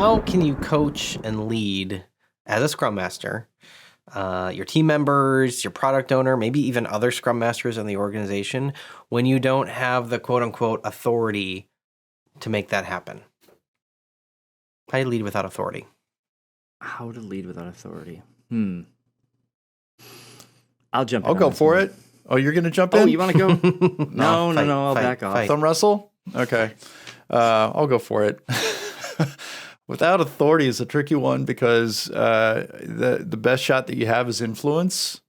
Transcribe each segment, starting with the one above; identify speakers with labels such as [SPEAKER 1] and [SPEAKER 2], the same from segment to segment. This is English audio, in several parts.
[SPEAKER 1] how can you coach and lead as a Scrum Master, your team members, your product owner, maybe even other Scrum Masters in the organization when you don't have the quote-unquote authority to make that happen? How do you lead without authority?
[SPEAKER 2] How to lead without authority? I'll jump in.
[SPEAKER 3] I'll go for it. Oh, you're going to jump in?
[SPEAKER 2] Oh, you want to go? No, I'll back off.
[SPEAKER 1] Fight.
[SPEAKER 3] Thumb wrestle? Okay. I'll go for it. Without authority is a tricky one because the best shot that you have is influence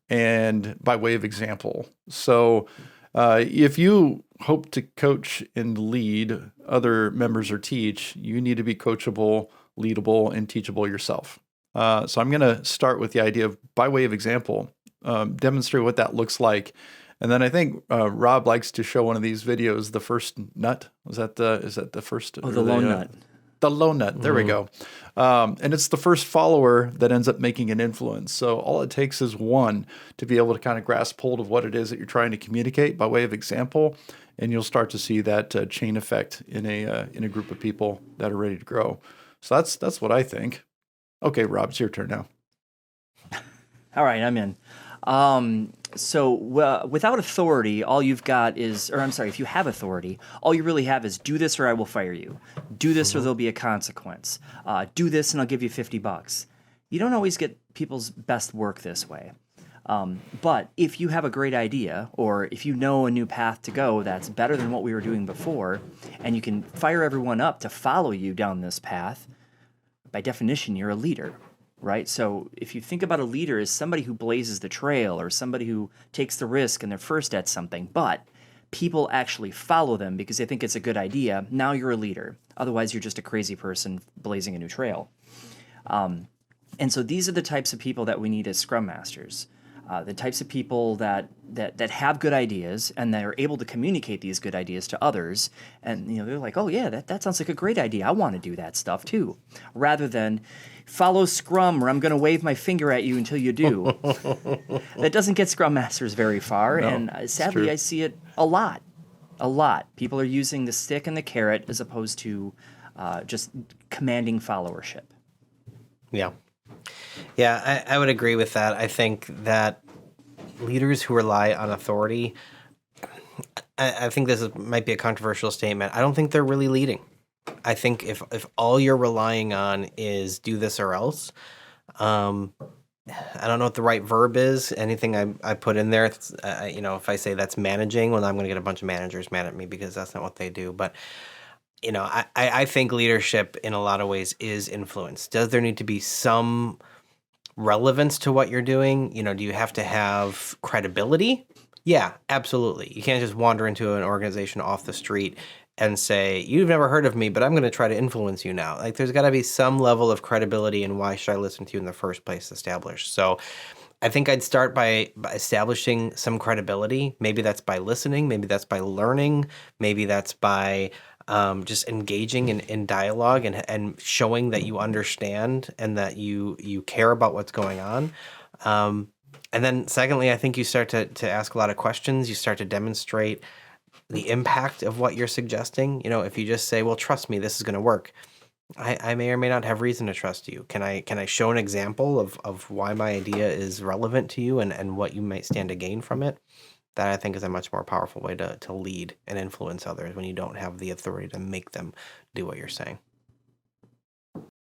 [SPEAKER 3] and by way of example. So if you hope to coach and lead other members or teach, you need to be coachable, leadable, and teachable yourself. So I'm going to start with the idea of by way of example, demonstrate what that looks like. And then I think Rob likes to show one of these videos, the first nut. Is that the first?
[SPEAKER 2] Oh, the lone nut.
[SPEAKER 3] The lone nut. There we go. And it's the first follower that ends up making an influence. So all it takes is one to be able to kind of grasp hold of what it is that you're trying to communicate by way of example, and you'll start to see that chain effect in a group of people that are ready to grow. So that's what I think. Okay, Rob, it's your turn now.
[SPEAKER 2] All right, I'm in. So without authority, all you've got is, or I'm sorry, if you have authority, all you really have is do this or I will fire you. Do this or there'll be a consequence. Do this and I'll give you $50. You don't always get people's best work this way. But if you have a great idea, or if you know a new path to go that's better than what we were doing before, and you can fire everyone up to follow you down this path, by definition, you're a leader. Right? So if you think about a leader as somebody who blazes the trail or somebody who takes the risk and they're first at something, but people actually follow them because they think it's a good idea, now you're a leader. Otherwise, you're just a crazy person blazing a new trail. And so these are the types of people that we need as Scrum Masters. The types of people that have good ideas and they're able to communicate these good ideas to others. And they're like, oh yeah, that sounds like a great idea. I want to do that stuff too. Rather than follow Scrum or I'm going to wave my finger at you until you do. That doesn't get Scrum Masters very far.
[SPEAKER 3] No,
[SPEAKER 2] and sadly, I see it a lot. People are using the stick and the carrot as opposed to just commanding followership.
[SPEAKER 1] Yeah. Yeah, I would agree with that. I think that leaders who rely on authority, I think might be a controversial statement. I don't think they're really leading. I think if all you're relying on is do this or else, I don't know what the right verb is. Anything I put in there, if I say that's managing, well, I'm going to get a bunch of managers mad at me because that's not what they do. But I think leadership in a lot of ways is influence. Does there need to be some relevance to what you're doing? Do you have to have credibility? Yeah, absolutely. You can't just wander into an organization off the street and say, you've never heard of me, but I'm going to try to influence you now. Like, there's got to be some level of credibility, and why should I listen to you in the first place established? So I think I'd start by establishing some credibility. Maybe that's by listening. Maybe that's by learning. Maybe that's by just engaging in dialogue and showing that you understand and that you care about what's going on. And then secondly, I think you start to ask a lot of questions. You start to demonstrate the impact of what you're suggesting. If you just say, well, trust me, this is going to work. I may or may not have reason to trust you. Can I show an example of why my idea is relevant to you and what you might stand to gain from it? That I think is a much more powerful way to lead and influence others when you don't have the authority to make them do what you're saying.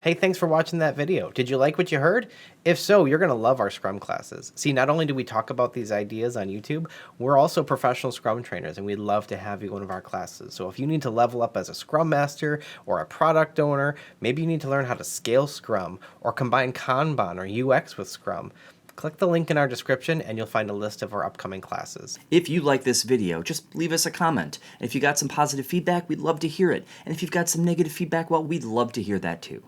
[SPEAKER 1] Hey, thanks for watching that video. Did you like what you heard? If so, you're going to love our Scrum classes. See, not only do we talk about these ideas on YouTube, we're also professional Scrum trainers, and we'd love to have you in one of our classes. So if you need to level up as a Scrum Master or a product owner, maybe you need to learn how to scale Scrum or combine Kanban or UX with Scrum, click the link in our description and you'll find a list of our upcoming classes.
[SPEAKER 2] If you like this video, just leave us a comment. And if you got some positive feedback, we'd love to hear it. And if you've got some negative feedback, well, we'd love to hear that too.